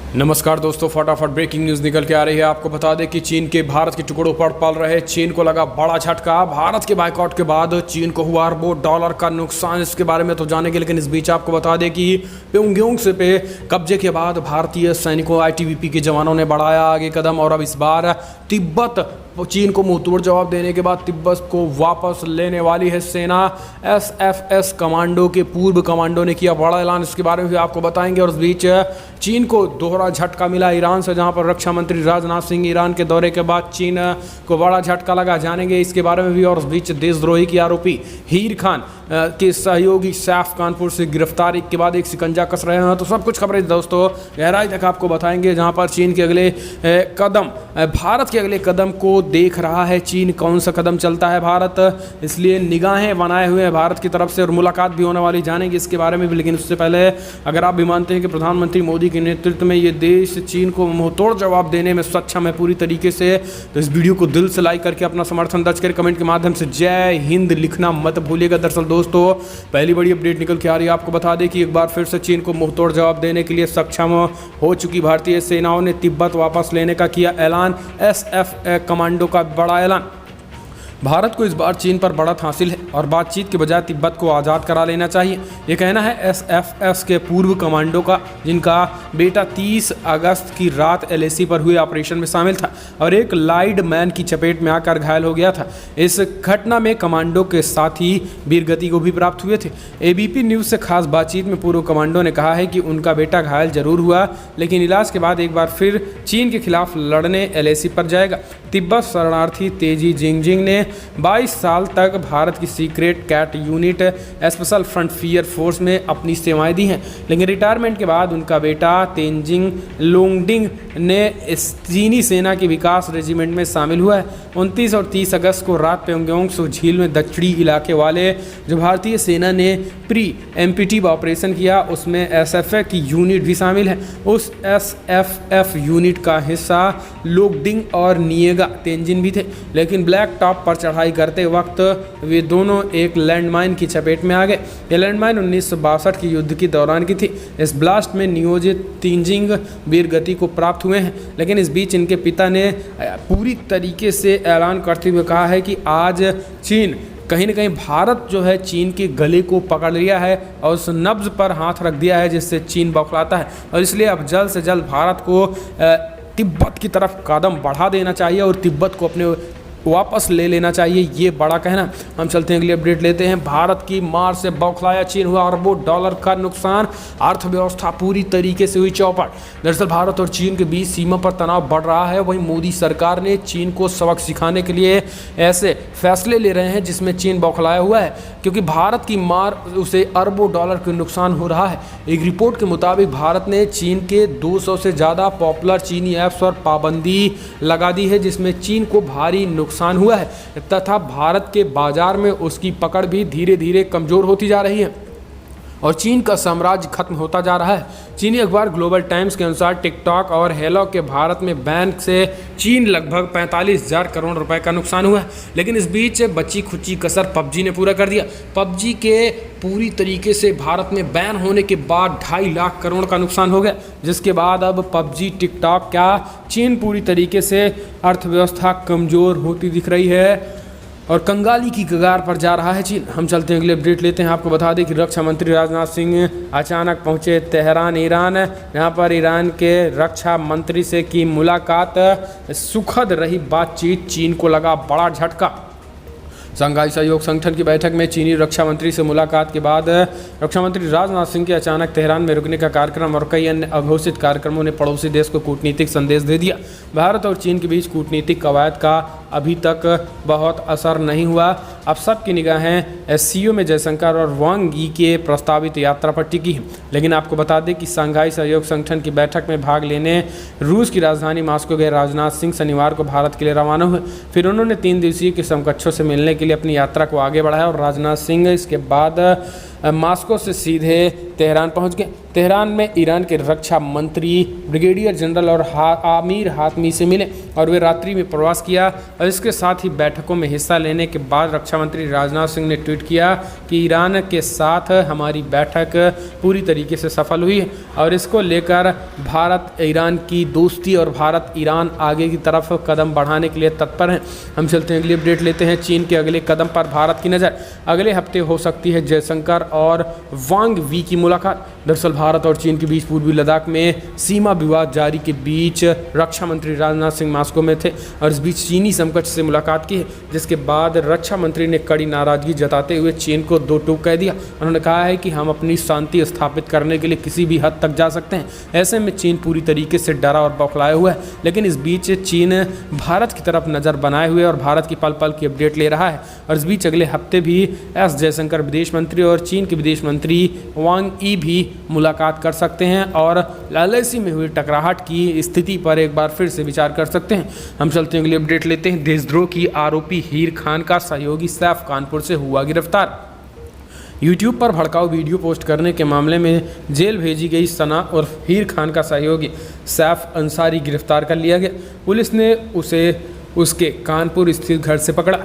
नमस्कार दोस्तों, फटाफट ब्रेकिंग न्यूज़ निकल के आ रही है। आपको बता दें कि चीन के भारत के टुकड़ों पर पल रहे चीन को लगा बड़ा झटका। भारत के बायकॉट के बाद चीन को हुआ अरबों डॉलर का नुकसान। इसके बारे में तो जानेंगे, लेकिन इस बीच आपको बता दें कि प्योंगयांग से पे कब्जे के बाद भारतीय सैनिकों आईटीबीपी के जवानों ने बढ़ाया आगे कदम और अब इस बार तिब्बत चीन को मुंहतोड़ जवाब देने के बाद तिब्बत को वापस लेने वाली है सेना। एसएफएस कमांडो के पूर्व कमांडो ने किया बड़ा ऐलान, इसके बारे में भी आपको बताएंगे। और इस बीच चीन को दोहरा झटका मिला ईरान से, जहां पर रक्षा मंत्री राजनाथ सिंह ईरान के दौरे के बाद चीन को बड़ा झटका लगा, जानेंगे इसके बारे में भी। और इस बीच देशद्रोही की आरोपी हीर खान के सहयोगी सैफ कानपुर से गिरफ्तारी के बाद एक शिकंजा कस रहे हैं। तो सब कुछ खबरें दोस्तों गहराई तक आपको बताएंगे, जहां पर चीन के अगले कदम, भारत के अगले कदम को देख रहा है चीन। कौन सा कदम चलता है भारत, इसलिए निगाहें बनाए हुए हैं भारत की तरफ से, और मुलाकात भी होने वाली, जानेंगे इसके बारे में भी। लेकिन उससे पहले अगर आप भी मानते हैं कि प्रधानमंत्री मोदी के नेतृत्व में ये देश चीन को मुंहतोड़ जवाब देने में सक्षम है पूरी तरीके से, तो इस वीडियो को दिल से लाइक करके अपना समर्थन दर्ज करें। कमेंट के माध्यम से जय हिंद लिखना मत भूलिएगा। दरअसल दोस्तों पहली बड़ी अपडेट निकल के आ रही है। आपको बता दें कि एक बार फिर से चीन को मुंहतोड़ जवाब देने के लिए सक्षम हो चुकी भारतीय सेनाओं ने तिब्बत वापस लेने का किया ऐलान। एसएफ कमांडो का बड़ा ऐलान। भारत को इस बार चीन पर बढ़त हासिल है और बातचीत के बजाय तिब्बत को आज़ाद करा लेना चाहिए, ये कहना है एसएफएस के पूर्व कमांडो का, जिनका बेटा 30 अगस्त की रात एलएसी पर हुए ऑपरेशन में शामिल था और एक लाइड मैन की चपेट में आकर घायल हो गया था। इस घटना में कमांडो के साथ ही वीरगति को भी प्राप्त हुए थे। एबीपी न्यूज़ से खास बातचीत में पूर्व कमांडो ने कहा है कि उनका बेटा घायल जरूर हुआ, लेकिन इलाज के बाद एक बार फिर चीन के खिलाफ लड़ने एलएसी पर जाएगा। तिब्बत शरणार्थी तेजी जिंगजिंग ने 22 साल तक भारत की secret cat unit special frontier force में अपनी सेवाएं दी हैं, लेकिन रिटायरमेंट के बाद उनका बेटा तेंजिंग लोंगडिंग ने चीनी सेना के विकास रेजिमेंट में शामिल हुआ है। 29 और 30 अगस्त को रात प्योंगयांग सो झील में दक्षिणी इलाके वाले जो भारतीय सेना ने प्री एम्पिटिव ऑपरेशन किया, उसमें एसएफएफ की यूनिट भी शामिल है। उस एसएफएफ यूनिट का हिस्सा लोंगडिंग और निएगा तेंजिन भी थे, लेकिन ब्लैक टॉप पर चढ़ाई करते वक्त वे दोनों एक लैंडमाइन की चपेट में आ गए। यह लैंडमाइन 1962 के युद्ध के दौरान की थी। इस ब्लास्ट में नियोजित तेंजिंग वीरगति को प्राप्त हुए हैं, लेकिन इस बीच इनके पिता ने पूरी तरीके से ऐलान करते हुए कहा है कि आज चीन कहीं ना कहीं भारत जो है चीन के गले को पकड़ लिया है और उस नब्ज पर हाथ रख दिया है जिससे चीन बौखलाता है, और इसलिए अब जल्द से जल्द भारत को तिब्बत की तरफ कदम बढ़ा देना चाहिए और तिब्बत को अपने वापस ले लेना चाहिए, ये बड़ा कहना। हम चलते हैं अगली अपडेट लेते हैं। भारत की मार से बौखलाया चीन, हुआ अरबों डॉलर का नुकसान, अर्थव्यवस्था पूरी तरीके से हुई चौपट। दरअसल भारत और चीन के बीच सीमा पर तनाव बढ़ रहा है। वहीं मोदी सरकार ने चीन को सबक सिखाने के लिए ऐसे फैसले ले रहे हैं जिसमें चीन बौखलाया हुआ है, क्योंकि भारत की मार उसे अरबों डॉलर का नुकसान हो रहा है। एक रिपोर्ट के मुताबिक भारत ने चीन के 200 से ज़्यादा पॉपुलर चीनी ऐप्स पर पाबंदी लगा दी है, जिसमें चीन को भारी नुकसान हुआ है तथा भारत के बाजार में उसकी पकड़ भी धीरे धीरे कमजोर होती जा रही है और चीन का साम्राज्य खत्म होता जा रहा है। चीनी अखबार ग्लोबल टाइम्स के अनुसार टिकटॉक और हेलो के भारत में बैन से चीन लगभग 45,000 करोड़ रुपए का नुकसान हुआ है। लेकिन इस बीच बची खुची कसर पबजी ने पूरा कर दिया। पबजी के पूरी तरीके से भारत में बैन होने के बाद 2.5 लाख करोड़ का नुकसान हो गया, जिसके बाद अब पबजी, टिकटॉक, क्या चीन पूरी तरीके से अर्थव्यवस्था कमज़ोर होती दिख रही है और कंगाली की कगार पर जा रहा है चीन। हम चलते हैं अगले अपडेट लेते हैं। आपको बता दें कि रक्षा मंत्री राजनाथ सिंह अचानक पहुंचे तेहरान, ईरान। यहाँ पर ईरान के रक्षा मंत्री से की मुलाकात, सुखद रही बातचीत, चीन को लगा बड़ा झटका। शंघाई सहयोग संगठन की बैठक में चीनी रक्षा मंत्री से मुलाकात के बाद रक्षा मंत्री राजनाथ सिंह के अचानक तेहरान में रुकने का कार्यक्रम और कई अन्य अघोषित कार्यक्रमों ने पड़ोसी देश को कूटनीतिक संदेश दे दिया। भारत और चीन के बीच कूटनीतिक कवायद का अभी तक बहुत असर नहीं हुआ। अब सबकी निगाहें एससीओ में जयशंकर और वांग यी के प्रस्तावित यात्रा पर टिकी है। लेकिन आपको बता दें कि शंघाई सहयोग संगठन की बैठक में भाग लेने रूस की राजधानी मास्को गए राजनाथ सिंह शनिवार को भारत के लिए रवाना हुए। फिर उन्होंने 3 दिवसीय के समकक्षों से मिलने के लिए अपनी यात्रा को आगे बढ़ाया और राजनाथ सिंह इसके बाद मास्को से सीधे तेहरान पहुंच गए। तेहरान में ईरान के रक्षा मंत्री ब्रिगेडियर जनरल और आमिर हातमी से मिले और वे रात्रि में प्रवास किया। और इसके साथ ही बैठकों में हिस्सा लेने के बाद रक्षा मंत्री राजनाथ सिंह ने ट्वीट किया कि ईरान के साथ हमारी बैठक पूरी तरीके से सफल हुई है और इसको लेकर भारत ईरान की दोस्ती और भारत ईरान आगे की तरफ कदम बढ़ाने के लिए तत्पर हैं। हम चलते हैं अगली अपडेट लेते हैं। चीन के अगले कदम पर भारत की नज़र। अगले हफ्ते हो सकती है जयशंकर और वांग वी की मुलाकात। दरअसल भारत और चीन के बीच पूर्वी लद्दाख में सीमा विवाद जारी के बीच रक्षा मंत्री राजनाथ सिंह मास्को में थे और इस बीच चीनी समकक्ष से मुलाकात की है, जिसके बाद रक्षा मंत्री ने कड़ी नाराजगी जताते हुए चीन को दो टूक कह दिया। उन्होंने कहा है कि हम अपनी शांति स्थापित करने के लिए किसी भी हद तक जा सकते हैं। ऐसे में चीन पूरी तरीके से डरा और बौखलाया हुआ है, लेकिन इस बीच चीन भारत की तरफ नज़र बनाए हुए और भारत की पल पल की अपडेट ले रहा है। और इस बीच अगले हफ्ते भी एस जयशंकर विदेश मंत्री और चीन के विदेश मंत्री वांग ई भी मुलाकात कर सकते हैं और लालैसी में हुई टकराहट की स्थिति पर एक बार फिर से विचार कर सकते हैं। हम चलते हैं अगली अपडेट लेते हैं। देशद्रोह की आरोपी हीर खान का सहयोगी सैफ कानपुर से हुआ गिरफ्तार। यूट्यूब पर भड़काऊ वीडियो पोस्ट करने के मामले में जेल भेजी गई सना और हीर खान का सहयोगी सैफ अंसारी गिरफ्तार कर लिया गया। पुलिस ने उसे उसके कानपुर स्थित घर से पकड़ा।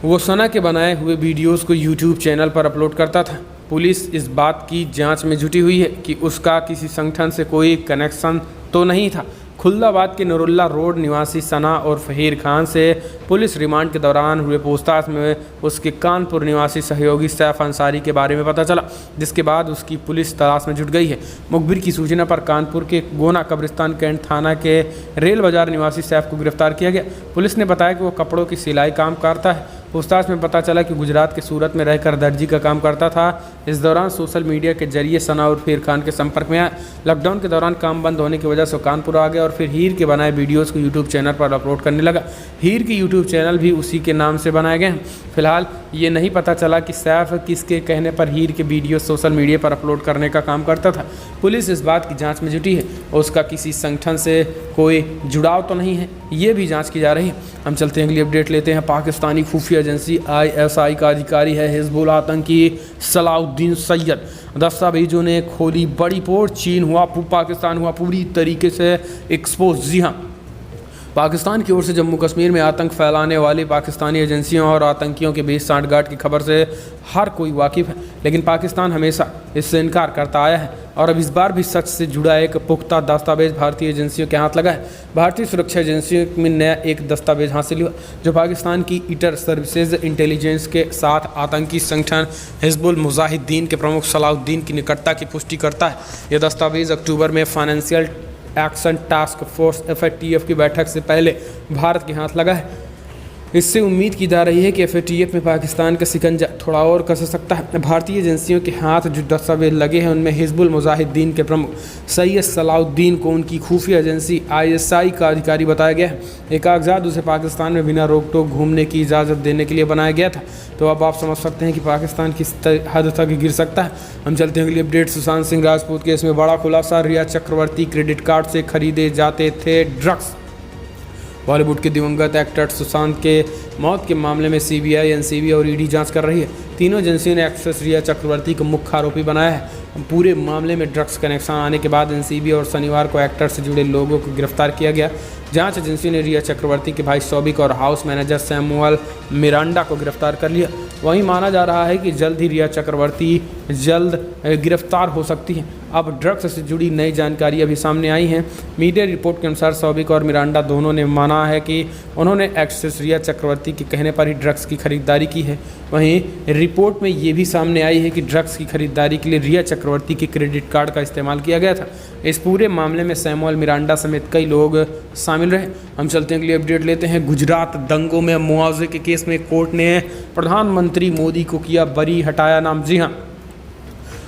वो सना के बनाए हुए वीडियोस को यूट्यूब चैनल पर अपलोड करता था। पुलिस इस बात की जांच में जुटी हुई है कि उसका किसी संगठन से कोई कनेक्शन तो नहीं था। खुलदाबाद के नूरुल्ला रोड निवासी सना और फहीर खान से पुलिस रिमांड के दौरान हुए पूछताछ में उसके कानपुर निवासी सहयोगी सैफ अंसारी के बारे में पता चला, जिसके बाद उसकी पुलिस तलाश में जुट गई है। मुखबिर की सूचना पर कानपुर के गोना कब्रिस्तान कैंट थाना के रेल बाजार निवासी सैफ को गिरफ्तार किया गया। पुलिस ने बताया कि वो कपड़ों की सिलाई काम करता है। पूछताछ में पता चला कि गुजरात के सूरत में रहकर दर्जी का काम करता था। इस दौरान सोशल मीडिया के जरिए सना और फहीर खान के संपर्क में आया। लॉकडाउन के दौरान काम बंद होने की वजह से कानपुर आ गया और फिर हीर के बनाए वीडियोस को यूट्यूब चैनल पर अपलोड करने लगा। हीर के यूट्यूब चैनल भी उसी के नाम से बनाए गए हैं। फिलहाल ये नहीं पता चला कि सैफ किसके कहने पर हीर के वीडियो सोशल मीडिया पर अपलोड करने का काम करता था। पुलिस इस बात की जाँच में जुटी है और उसका किसी संगठन से कोई जुड़ाव तो नहीं है, ये भी जाँच की जा रही है। हम चलते हैं अगली अपडेट लेते हैं। पाकिस्तानी खुफिया एजेंसी ISI का अधिकारी है हिजबुल आतंकी सलाउद्दीन सैयद। दस्तावेजों ने खोली बड़ी पोल। चीन हुआ पाकिस्तान हुआ पूरी तरीके से एक्सपोज। जी हाँ, पाकिस्तान की ओर से जम्मू कश्मीर में आतंक फैलाने वाली पाकिस्तानी एजेंसियों और आतंकियों के बीच सांठगांठ की खबर से हर कोई वाकिफ़ है, लेकिन पाकिस्तान हमेशा इससे इनकार करता आया है और अब इस बार भी सच से जुड़ा एक पुख्ता दस्तावेज भारतीय एजेंसियों के हाथ लगा है। भारतीय सुरक्षा एजेंसियों में नया एक दस्तावेज हासिल हुआ जो पाकिस्तान की इंटर सर्विसेज इंटेलिजेंस के साथ आतंकी संगठन हिजबुल मुजाहिदीन के प्रमुख सलाउद्दीन की निकटता की पुष्टि करता है। यह दस्तावेज अक्टूबर में financial action task force FATF की बैठक से पहले भारत के हाथ लगा है। इससे उम्मीद की जा रही है कि FATF में पाकिस्तान का शिकंजा थोड़ा और कस सकता है। भारतीय एजेंसियों के हाथ जो दस्तावेज लगे हैं उनमें हिजबुल मुजाहिदीन के प्रमुख सैयद सलाउद्दीन को उनकी खुफिया एजेंसी ISI का अधिकारी बताया गया है। ये कागजात उसे पाकिस्तान में बिना रोक टोक घूमने की इजाज़त देने के लिए बनाया गया था। तो अब आप समझ सकते हैं कि पाकिस्तान किस हद तक गिर सकता है। हम चलते हैं अगली अपडेट। सुशांत सिंह राजपूत केस में बड़ा खुलासा। रिया चक्रवर्ती क्रेडिट कार्ड से खरीदे जाते थे ड्रग्स। बॉलीवुड के दिवंगत एक्टर सुशांत के मौत के मामले में CBI, NCB और ED जांच कर रही है। तीनों एजेंसियों ने एक्ट्रेस रिया चक्रवर्ती को मुख्य आरोपी बनाया है। पूरे मामले में ड्रग्स कनेक्शन आने के बाद NCB और शनिवार को एक्टर से जुड़े लोगों को गिरफ्तार किया गया। जांच एजेंसी ने रिया चक्रवर्ती के भाई सौबिक और हाउस मैनेजर सैमुअल मिरांडा को गिरफ्तार कर लिया। वहीं माना जा रहा है कि जल्द ही रिया चक्रवर्ती जल्द गिरफ्तार हो सकती है। अब ड्रग्स से जुड़ी नई जानकारी अभी सामने आई है। मीडिया रिपोर्ट के अनुसार सौबिक और मिरांडा दोनों ने माना है कि उन्होंने एक्ट्रेस रिया चक्रवर्ती के कहने पर ही ड्रग्स की खरीदारी की है। वहीं रिपोर्ट में ये भी सामने आई है कि ड्रग्स की खरीदारी के लिए रिया चक्रवर्ती के क्रेडिट कार्ड का इस्तेमाल किया गया था। इस पूरे मामले में सैमुअल मिरांडा समेत कई लोग शामिल रहे। हम चलते हैं अगली अपडेट लेते हैं। गुजरात दंगों में मुआवजे के केस में कोर्ट ने प्रधानमंत्री मोदी को किया बरी, हटाया नाम। जी हाँ,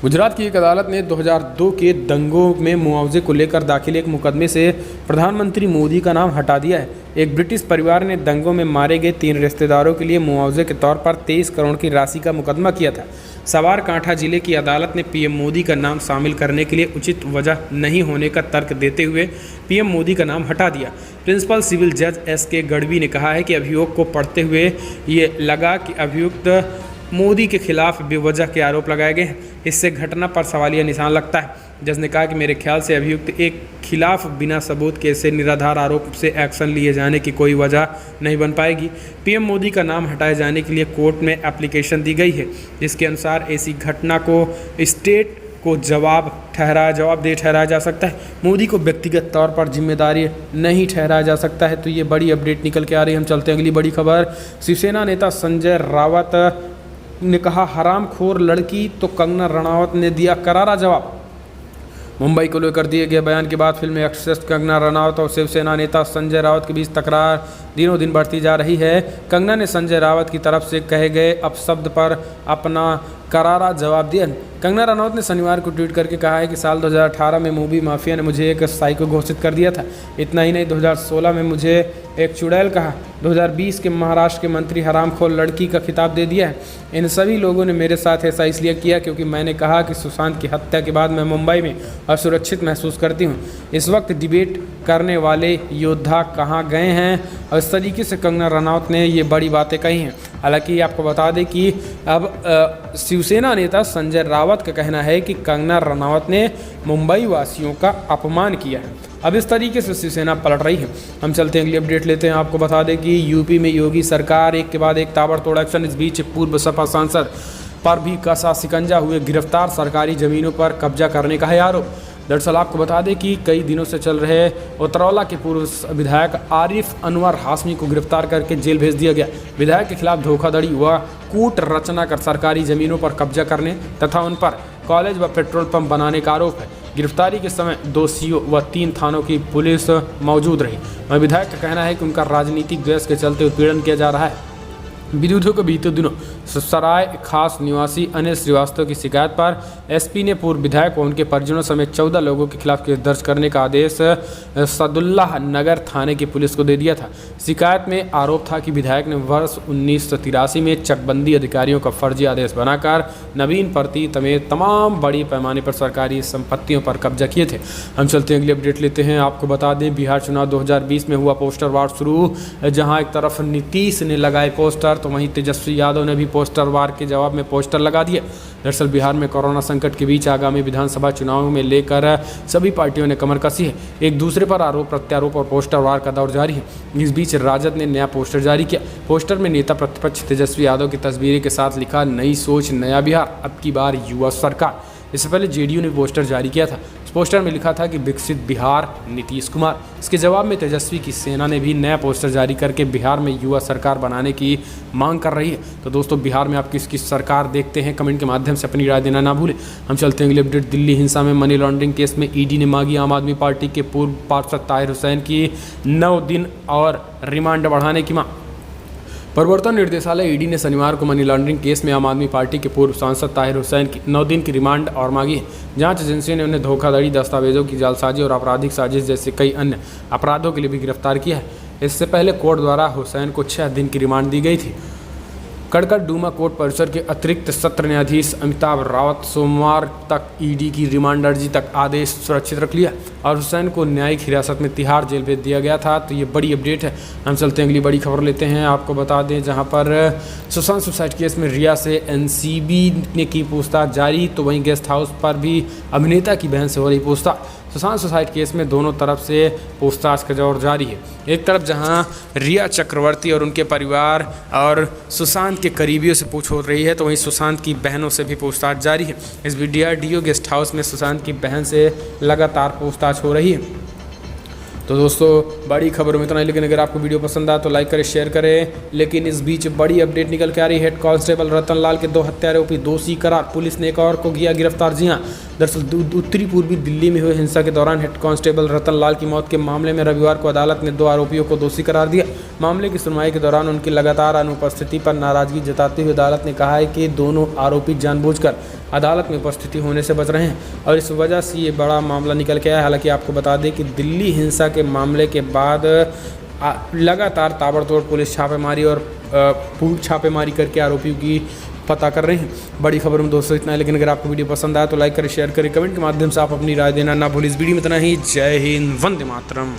गुजरात की एक अदालत ने 2002 के दंगों में मुआवजे को लेकर दाखिल एक मुकदमे से प्रधानमंत्री मोदी का नाम हटा दिया है। एक ब्रिटिश परिवार ने दंगों में मारे गए 3 रिश्तेदारों के लिए मुआवजे के तौर पर 23 करोड़ की राशि का मुकदमा किया था। साबरकांठा जिले की अदालत ने PM मोदी का नाम शामिल करने के लिए उचित वजह नहीं होने का तर्क देते हुए PM मोदी का नाम हटा दिया। प्रिंसिपल सिविल जज SK गढ़वी ने कहा है कि अभियोग को पढ़ते हुए ये लगा कि अभियुक्त मोदी के खिलाफ बेवजह के आरोप लगाए गए हैं। इससे घटना पर सवालिया निशान लगता है। जज ने कहा कि मेरे ख्याल से अभियुक्त एक खिलाफ बिना सबूत के ऐसे निराधार आरोप से एक्शन लिए जाने की कोई वजह नहीं बन पाएगी। पीएम मोदी का नाम हटाए जाने के लिए कोर्ट में एप्लीकेशन दी गई है, जिसके अनुसार ऐसी घटना को स्टेट को जवाबदेह ठहराया जा सकता है। मोदी को व्यक्तिगत तौर पर जिम्मेदारी नहीं ठहराया जा सकता है। तो ये बड़ी अपडेट निकल के आ रही है। हम चलते हैं अगली बड़ी खबर। शिवसेना नेता संजय रावत ने कहा, हरामखोर लड़की, तो कंगना रनावत ने दिया करारा जवाब। मुंबई को लेकर दिए गए बयान के बाद फिल्म एक्ट्रेस कंगना रनावत और शिवसेना नेता संजय रावत के बीच तकरार दिनों दिन बढ़ती जा रही है। कंगना ने संजय रावत की तरफ से कहे गए अपशब्द पर अपना करारा जवाब दिया। कंगना रनावत ने शनिवार को ट्वीट करके कहा है कि साल 2018 में मूवी माफिया ने मुझे एक साइको घोषित कर दिया था। इतना ही नहीं, 2016 में मुझे एक चुड़ैल कहा। 2020 के महाराष्ट्र के मंत्री हरामखोर लड़की का खिताब दे दिया है। इन सभी लोगों ने मेरे साथ ऐसा इसलिए किया क्योंकि मैंने कहा कि सुशांत की हत्या के बाद मैं मुंबई में असुरक्षित महसूस करती हूँ। इस वक्त डिबेट करने वाले योद्धा कहाँ गए हैं? और इस तरीके से कंगना रनावत ने ये बड़ी बातें कही हैं। हालांकि आपको बता दें कि अब शिवसेना नेता संजय रावत का कहना है कि कंगना रनावत ने मुंबई वासियों का अपमान किया है। अब इस तरीके से शिवसेना पलट रही है। हम चलते हैं अगली अपडेट लेते हैं। आपको बता दें कि यूपी में योगी सरकार एक के बाद एक ताबड़तोड़ एक्शन। इस बीच पूर्व सपा सांसद पर भी कसा शिकंजा हुए गिरफ्तार। सरकारी जमीनों पर कब्जा करने का है आरोप। दरअसल आपको बता दें कि कई दिनों से चल रहे उतरौला के पूर्व विधायक आरिफ अनवर हाशमी को गिरफ्तार करके जेल भेज दिया गया। विधायक के खिलाफ धोखाधड़ी व कूट रचना कर सरकारी जमीनों पर कब्जा करने तथा उन पर कॉलेज व पेट्रोल पंप बनाने का आरोप है। गिरफ्तारी के समय 2 सीओ व 3 थानों की पुलिस मौजूद रही। वहीं विधायक का कहना है कि उनका राजनीतिक द्वेष के चलते उत्पीड़न किया जा रहा है। विद्युतों के बीते दिनों सराय खास निवासी अनिल श्रीवास्तव की शिकायत पर एसपी ने पूर्व विधायक व उनके परिजनों समेत 14 लोगों के खिलाफ केस दर्ज करने का आदेश सदुल्लाह नगर थाने की पुलिस को दे दिया था। शिकायत में आरोप था कि विधायक ने वर्ष 1983 में चकबंदी अधिकारियों का फर्जी आदेश बनाकर नवीन प्रति समेत तमाम बड़ी पैमाने पर सरकारी संपत्तियों पर कब्जा किए थे। हम चलते हैं अगली अपडेट लेते हैं। आपको बता दें, बिहार चुनाव 2020 में हुआ पोस्टर वार शुरू। जहाँ एक तरफ नीतीश ने लगाए पोस्टर तो वहीं तेजस्वी यादव ने भी पोस्टर वार के जवाब में पोस्टर लगा दिए। दरअसल बिहार में कोरोना संकट के बीच आगामी विधानसभा चुनाव में लेकर सभी पार्टियों ने कमर कसी है। एक दूसरे पर आरोप प्रत्यारोप और पोस्टर वार का दौर जारी है। इस बीच राजद ने नया पोस्टर जारी किया। पोस्टर में नेता प्रतिपक्ष तेजस्वी यादव की तस्वीर के साथ लिखा, नई सोच नया बिहार, अब की बार युवा सरकार। इससे पहले जेडीयू ने पोस्टर जारी किया था। इस पोस्टर में लिखा था कि विकसित बिहार नीतीश कुमार। इसके जवाब में तेजस्वी की सेना ने भी नया पोस्टर जारी करके बिहार में युवा सरकार बनाने की मांग कर रही है। तो दोस्तों, बिहार में आप किसकी सरकार देखते हैं? कमेंट के माध्यम से अपनी राय देना ना भूलें। हम चलते हैं अगली अपडेट। दिल्ली हिंसा में मनी लॉन्ड्रिंग केस में ईडी ने मांगी आम आदमी पार्टी के पूर्व पार्षद ताहिर हुसैन की 9 दिन और रिमांड बढ़ाने की मांग। प्रवर्तन निर्देशालय ईडी ने शनिवार को मनी लॉन्ड्रिंग केस में आम आदमी पार्टी के पूर्व सांसद ताहिर हुसैन की 9 दिन की रिमांड और मांगी है। जांच एजेंसी ने उन्हें धोखाधड़ी, दस्तावेजों की जालसाजी और आपराधिक साजिश जैसे कई अन्य अपराधों के लिए भी गिरफ्तार किया है। इससे पहले कोर्ट द्वारा हुसैन को 6 दिन की रिमांड दी गई थी। कड़कड़ डूमा कोर्ट परिसर के अतिरिक्त सत्र न्यायाधीश अमिताभ रावत सोमवार तक ईडी की रिमांड अर्जी तक आदेश सुरक्षित रख लिया और हुसैन को न्यायिक हिरासत में तिहाड़ जेल भेज दिया गया था। तो ये बड़ी अपडेट है। हम चलते हैं अगली बड़ी खबर लेते हैं। आपको बता दें, जहां पर सुशांत सुसाइड केस में रिया से एनसीबी ने की पूछताछ जारी, तो वहीं गेस्ट हाउस पर भी अभिनेता की बहन से हो रही पूछताछ। सुशांत सुसाइड केस में दोनों तरफ से पूछताछ का दौर जारी है। एक तरफ जहां रिया चक्रवर्ती और उनके परिवार और सुशांत के करीबियों से पूछ हो रही है, तो वहीं सुशांत की बहनों से भी पूछताछ जारी है। इस DRDO गेस्ट हाउस में सुशांत की बहन से लगातार पूछताछ हो रही है। तो दोस्तों, बड़ी खबर में इतना ही, लेकिन अगर आपको वीडियो पसंद आया तो लाइक करें, शेयर करें। लेकिन इस बीच बड़ी अपडेट निकल के आ रही है। हेड कांस्टेबल रतन लाल के 2 हत्या आरोपी दोषी करार, पुलिस ने एक और को किया गिरफ्तार। जी हाँ, दरअसल उत्तरी पूर्वी दिल्ली में हुए हिंसा के दौरान हेड कांस्टेबल रतन लाल की मौत के मामले में रविवार को अदालत ने 2 आरोपियों को दोषी करार दिया। मामले की सुनवाई के दौरान उनकी लगातार अनुपस्थिति पर नाराजगी जताते हुए अदालत ने कहा है कि दोनों आरोपी जानबूझकर अदालत में उपस्थिति होने से बच रहे हैं और इस वजह से ये बड़ा मामला निकल के आया। हालांकि आपको बता दें कि दिल्ली हिंसा के मामले के बाद लगातार ताबड़तोड़ पुलिस छापेमारी करके आरोपियों की पता कर रहे हैं। बड़ी खबर में दोस्तों इतना है, लेकिन अगर आपको वीडियो पसंद आया तो लाइक करें, शेयर करें, कमेंट के माध्यम से आप अपनी राय देना ना भूलें। इस वीडियो में इतना ही। जय हिंद, वंदे मातरम।